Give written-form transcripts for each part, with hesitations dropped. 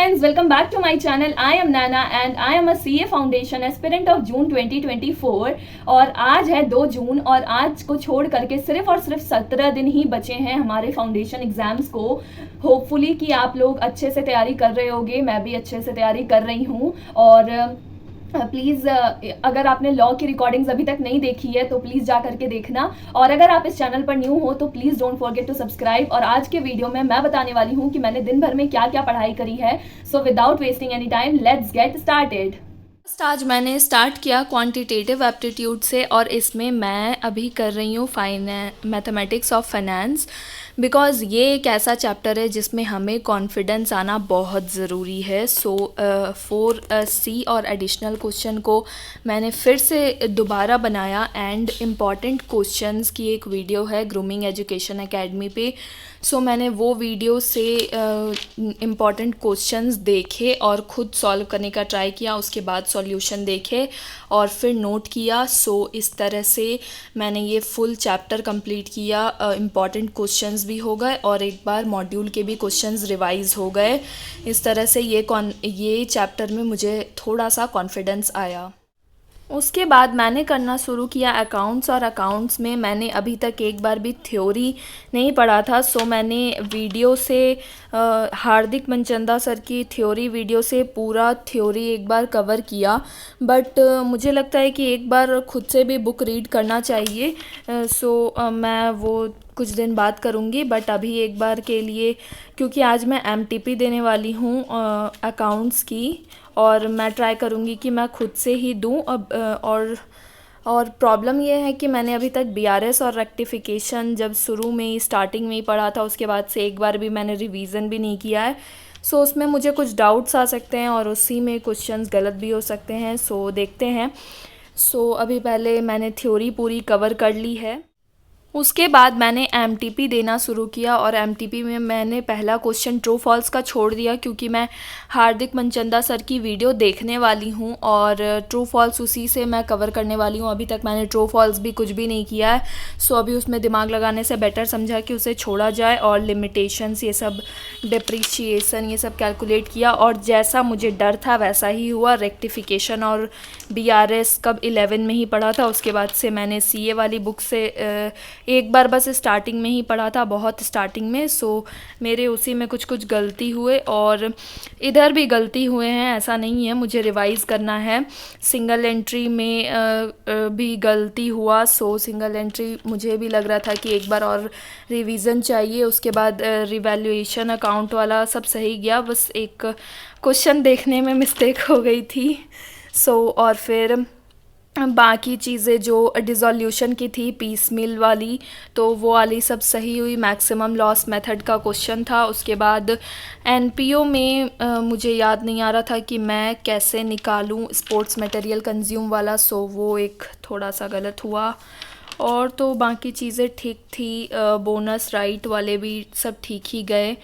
friends, welcome back to my channel. I am Nana and I am a CA Foundation aspirant of June 2024 और आज है 2 जून और आज को छोड़ करके सिर्फ और सिर्फ 17 दिन ही बचे हैं हमारे फाउंडेशन एग्जाम्स को। होपफुली कि आप लोग अच्छे से तैयारी कर रहे होगे, मैं भी अच्छे से तैयारी कर रही हूँ। और प्लीज़ अगर आपने लॉ की रिकॉर्डिंग्स अभी तक नहीं देखी है तो प्लीज़ जा करके देखना, और अगर आप इस चैनल पर न्यू हो तो please don't forget to subscribe. और आज के वीडियो में मैं बताने वाली हूँ कि मैंने दिन भर में क्या क्या पढ़ाई करी है। So without wasting any time let's get started. आज मैंने स्टार्ट किया क्वांटिटेटिव एप्टीट्यूड से और इसमें मैं अभी कर रही हूँ मैथमेटिक्स ऑफ फाइनेंस, बिकॉज़ ये एक ऐसा चैप्टर है जिसमें हमें कॉन्फिडेंस आना बहुत ज़रूरी है। सो 4C और एडिशनल क्वेश्चन को मैंने फिर से दोबारा बनाया एंड इम्पॉर्टेंट क्वेश्चंस की एक वीडियो है ग्रूमिंग एजुकेशन एकेडमी पे। सो मैंने वो वीडियो से इम्पॉर्टेंट क्वेश्चंस देखे और ख़ुद सॉल्व करने का ट्राई किया, उसके बाद सॉल्यूशन देखे और फिर नोट किया। सो इस तरह से मैंने ये फुल चैप्टर कंप्लीट किया। इम्पॉर्टेंट क्वेश्चंस भी हो गए और एक बार मॉड्यूल के भी क्वेश्चंस रिवाइज हो गए। इस तरह से ये चैप्टर में मुझे थोड़ा सा कॉन्फिडेंस आया। उसके बाद मैंने करना शुरू किया अकाउंट्स, और अकाउंट्स में मैंने अभी तक एक बार भी थ्योरी नहीं पढ़ा था। सो मैंने वीडियो से हार्दिक मनचंदा सर की थ्योरी वीडियो से पूरा थ्योरी एक बार कवर किया, बट मुझे लगता है कि एक बार खुद से भी बुक रीड करना चाहिए। सो मैं वो कुछ दिन बाद करूँगी, बट अभी एक बार के लिए, क्योंकि आज मैं MTP देने वाली हूँ अकाउंट्स की, और मैं ट्राई करूँगी कि मैं खुद से ही दूँ। और प्रॉब्लम ये है कि मैंने अभी तक BRS और रेक्टिफिकेशन जब शुरू में ही स्टार्टिंग में ही पढ़ा था, उसके बाद से एक बार भी मैंने रिवीजन भी नहीं किया है। सो उसमें मुझे कुछ डाउट्स आ सकते हैं और उसी में क्वेश्चंस गलत भी हो सकते हैं। सो देखते हैं। सो अभी पहले मैंने थ्योरी पूरी कवर कर ली है। उसके बाद मैंने MTP देना शुरू किया और MTP में मैंने पहला क्वेश्चन ट्रू फॉल्स का छोड़ दिया, क्योंकि मैं हार्दिक मनचंदा सर की वीडियो देखने वाली हूँ और ट्रू फॉल्स उसी से मैं कवर करने वाली हूँ। अभी तक मैंने ट्रू फॉल्स भी कुछ भी नहीं किया है। सो अभी उसमें दिमाग लगाने से बेटर समझा कि उसे छोड़ा जाए और लिमिटेशंस, ये सब डिप्रिशिएशन, ये सब कैलकुलेट किया और जैसा मुझे डर था वैसा ही हुआ। रेक्टिफिकेशन और BRS कब 11 में ही पढ़ा था, उसके बाद से मैंने CA वाली बुक से एक बार बस स्टार्टिंग में ही पढ़ा था, बहुत स्टार्टिंग में। सो मेरे उसी में कुछ कुछ गलती हुए और इधर भी गलती हुए हैं, ऐसा नहीं है, मुझे रिवाइज़ करना है। सिंगल एंट्री में भी गलती हुआ। सो सिंगल एंट्री मुझे भी लग रहा था कि एक बार और रिवीजन चाहिए। उसके बाद रिवैल्यूएशन अकाउंट वाला सब सही गया, बस एक क्वेश्चन देखने में मिस्टेक हो गई थी। सो और फिर बाकी चीज़ें जो डिज़ोल्यूशन की थी पीस मिल वाली, तो वो वाली सब सही हुई। मैक्सिमम लॉस मेथड का क्वेश्चन था। उसके बाद NPO में मुझे याद नहीं आ रहा था कि मैं कैसे निकालूं स्पोर्ट्स मटेरियल कंज्यूम वाला। सो वो एक थोड़ा सा गलत हुआ, और तो बाकी चीज़ें ठीक थी। बोनस राइट वाले भी सब ठीक ही गए।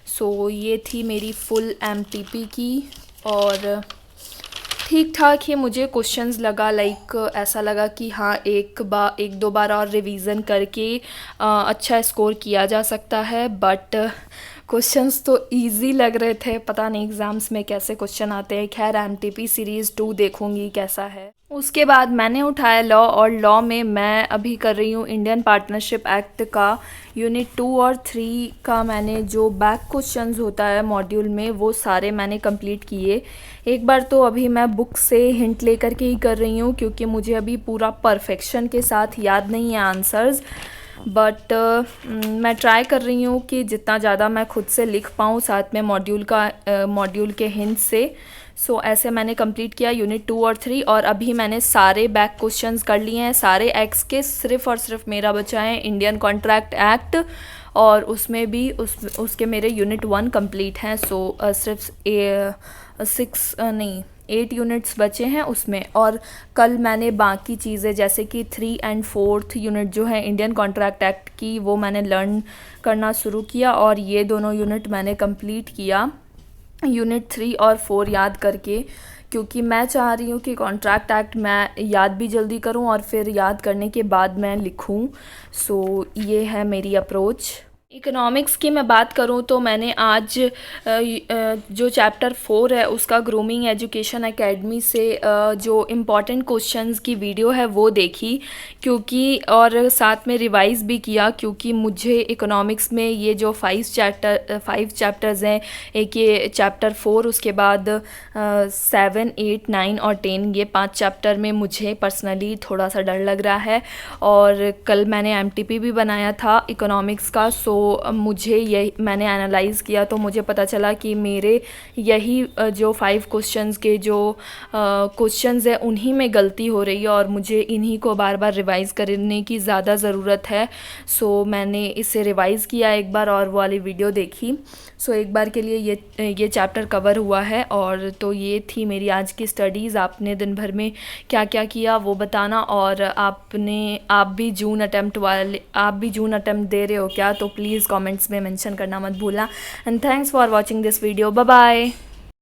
सो ये थी मेरी फुल MTP की, और ठीक ठाक ही मुझे क्वेश्चंस लगा। लाइक ऐसा लगा कि हाँ एक दो बार और रिवीजन करके अच्छा स्कोर किया जा सकता है। बट क्वेश्चंस तो इजी लग रहे थे, पता नहीं एग्ज़ाम्स में कैसे क्वेश्चन आते हैं। खैर MTP सीरीज़ 2 देखूंगी कैसा है। उसके बाद मैंने उठाया लॉ, और लॉ में मैं अभी कर रही हूँ इंडियन पार्टनरशिप एक्ट का यूनिट 2 और 3 का। मैंने जो बैक क्वेश्चंस होता है मॉड्यूल में वो सारे मैंने कंप्लीट किए। एक बार तो अभी मैं बुक से हिंट लेकर के ही कर रही हूँ, क्योंकि मुझे अभी पूरा परफेक्शन के साथ याद नहीं है आंसर्स, बट मैं ट्राई कर रही हूँ कि जितना ज़्यादा मैं खुद से लिख पाऊँ, साथ में मॉड्यूल के हिंट से। सो ऐसे मैंने कंप्लीट किया यूनिट 2 और 3, और अभी मैंने सारे बैक क्वेश्चंस कर लिए हैं सारे एक्स के। सिर्फ और सिर्फ मेरा बचा है इंडियन कॉन्ट्रैक्ट एक्ट, और उसमें भी उसके मेरे यूनिट 1 कंप्लीट हैं। सो सिर्फ 8 यूनिट्स बचे हैं उसमें। और कल मैंने बाकी चीज़ें जैसे कि 3 और 4th यूनिट जो है इंडियन कॉन्ट्रैक्ट एक्ट की, वो मैंने लर्न करना शुरू किया, और ये दोनों यूनिट मैंने कंप्लीट किया यूनिट 3 और 4 याद करके, क्योंकि मैं चाह रही हूँ कि कॉन्ट्रैक्ट एक्ट मैं याद भी जल्दी करूँ और फिर याद करने के बाद मैं लिखूँ। सो ये है मेरी अप्रोच। इकोनॉमिक्स की मैं बात करूँ तो मैंने आज जो चैप्टर 4 है उसका ग्रूमिंग एजुकेशन एकेडमी से जो इम्पॉर्टेंट क्वेश्चंस की वीडियो है वो देखी, क्योंकि और साथ में रिवाइज़ भी किया, क्योंकि मुझे इकोनॉमिक्स में ये जो 5 चैप्टर्स हैं, एक ये चैप्टर 4, उसके बाद 7, 8, 9 और 10, ये 5 चैप्टर में मुझे पर्सनली थोड़ा सा डर लग रहा है। और कल मैंने एमटीपी भी बनाया था इकोनॉमिक्स का, सो मुझे यही मैंने एनालाइज़ किया तो मुझे पता चला कि मेरे यही जो 5 क्वेश्चंस के जो क्वेश्चंस है उन्हीं में गलती हो रही है और मुझे इन्हीं को बार बार रिवाइज़ करने की ज़्यादा ज़रूरत है। सो मैंने इसे रिवाइज़ किया एक बार और वो वाली वीडियो देखी। सो एक बार के लिए ये चैप्टर कवर हुआ है। और तो ये थी मेरी आज की स्टडीज़। आपने दिन भर में क्या क्या किया वो बताना, और आप भी जून अटेम्प्ट दे रहे हो क्या, तो प्लीज़ कमेंट्स में मेंशन करना मत भूलना। And thanks for watching this video. Bye bye.